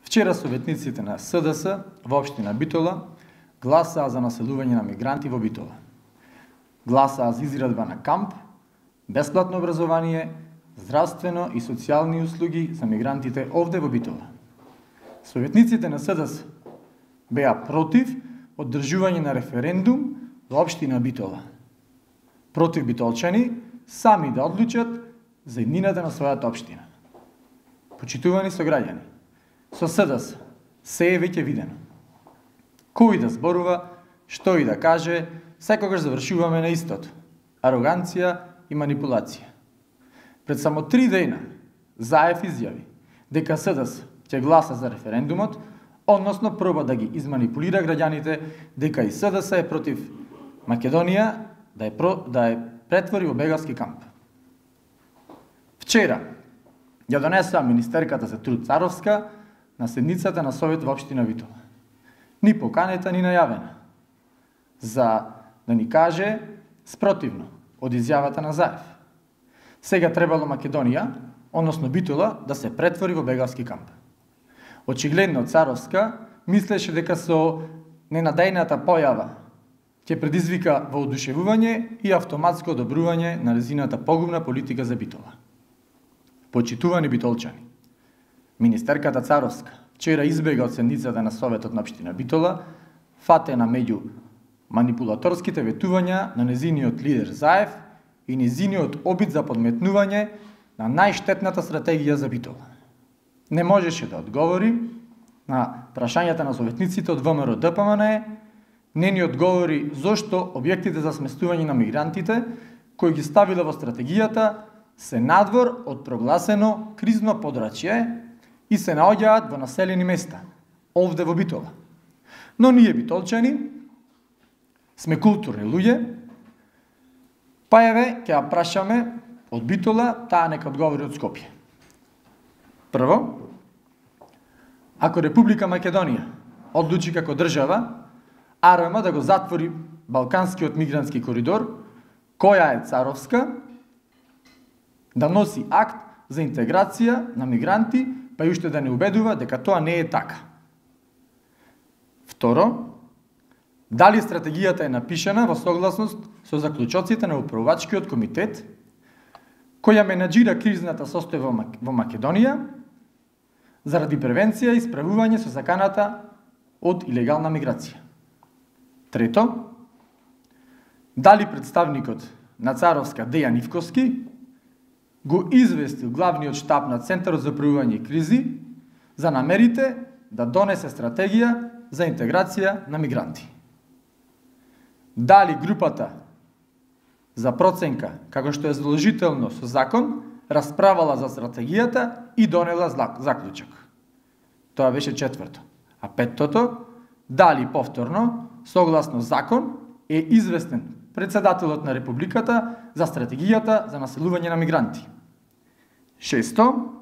Вчера советниците на СДС во општина Битола гласаа за населување на мигранти во Битола. Гласаа за изградба на камп, бесплатно образование, здравствено и социјални услуги за мигрантите овде во Битола. Советниците на СДС беа против одржување на референдум во општина Битола. Против битолчани сами да одлучат за иднината на својата општина. Почитувани сограѓани, со СДС се е веќе видено. Кој да зборува, што и да каже, секогаш завршуваме на истото. Ароганција и манипулација. Пред само 3 дена Заев изјави дека СДС ќе гласа за референдумот, односно проба да ги изманипулира граѓаните дека и СДС е против Македонија да ја претвори во бегалски камп. Вчера ја донесува министерката за труд Царовска на седницата на Совет во општина Битола. Ни поканета, ни најавена. За да ни каже спротивно од изјавата на Заев. Сега требало Македонија, односно Битола, да се претвори во бегалски камп. Очигледно Царовска мислеше дека со ненадејната појава ќе предизвика воодушевување и автоматско одобрување на нејзината погубна политика за Битола. Почитувани битолчани, министерката Царовска вчера избега од седницата на Советот на општина Битола, фатена меѓу манипулаторските ветувања на нејзиниот лидер Заев и нејзиниот обид за подметнување на најштетната стратегија за Битола. Не можеше да одговори на прашањата на советниците од ВМРО ДПМН, не ни одговори зошто објектите за сместување на мигрантите, кои ги ставила во стратегијата, се надвор од прогласено кризно подрачје и се наоѓаат во населени места, овде во Битола. Но ние битолчани сме културни луѓе, па еве ќе ја прашаме од Битола, таа нека одговори од Скопје. Прво, ако Република Македонија одлучи како држава АРМ да го затвори Балканскиот мигрантски коридор, која е Царовска, да носи акт за интеграција на мигранти, па и уште да не убедува дека тоа не е така. Второ, дали стратегијата е напишана во согласност со заклучоците на управувачкиот комитет, која менаџира кризната состојба во Македонија, заради превенција и справување со заканата од илегална миграција. Трето, дали представникот на Царовска Дејан Ивковски го известил главниот штаб на Центарот за управување и кризи за намерите да донесе стратегија за интеграција на мигранти. Дали групата за проценка, како што е задолжително со закон, расправала за стратегијата и донела заклучок. Тоа беше четврто. А петтото, дали повторно, согласно закон, е известен председателот на Републиката за стратегијата за населување на мигранти. Шесто,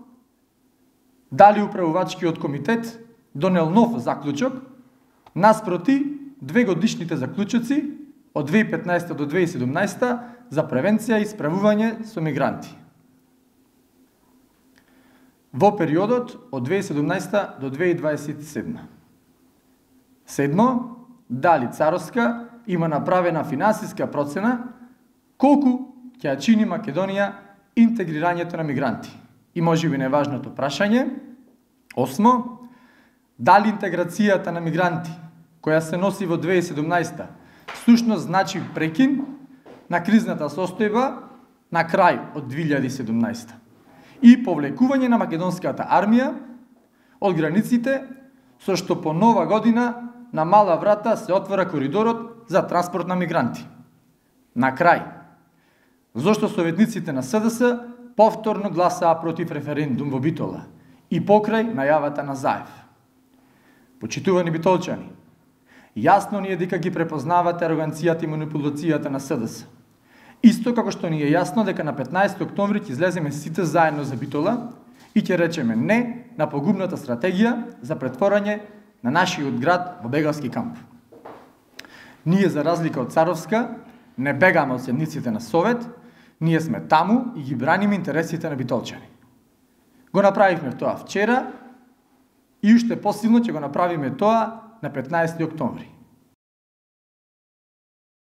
дали управувачкиот комитет донел нов заклучок наспроти 2 годишните заклучоци од 2015 до 2017 за превенција и справување со мигранти во периодот од 2017 до 2027. Седмо, дали Царовска има направена финансиска процена колку ќе ја чини Македонија интегрирањето на мигранти. И можеби најважното прашање, осмо, дали интеграцијата на мигранти, која се носи во 2017, сушност значи прекин на кризната состојба на крај од 2017 и повлекување на македонската армија од границите, со што по нова година на мала врата се отвора коридорот за транспорт на мигранти. На крај, зошто советниците на СДС повторно гласаа против референдум во Битола и покрај најавата на Заев. Почитувани битолчани, јасно ни е дека ги препознавате ароганцијата и манипулацијата на СДС. Исто како што ни е јасно дека на 15 октомври ќе излеземе сите заедно за Битола и ќе речеме не на погубната стратегија за претворање на нашиот град во бегалски камп. Ние, за разлика од Царовска, не бегаме од седниците на Совет, ние сме таму и ги браниме интересите на битолчани. Го направивме тоа вчера И уште посилно ќе го направиме тоа на 15 октомври.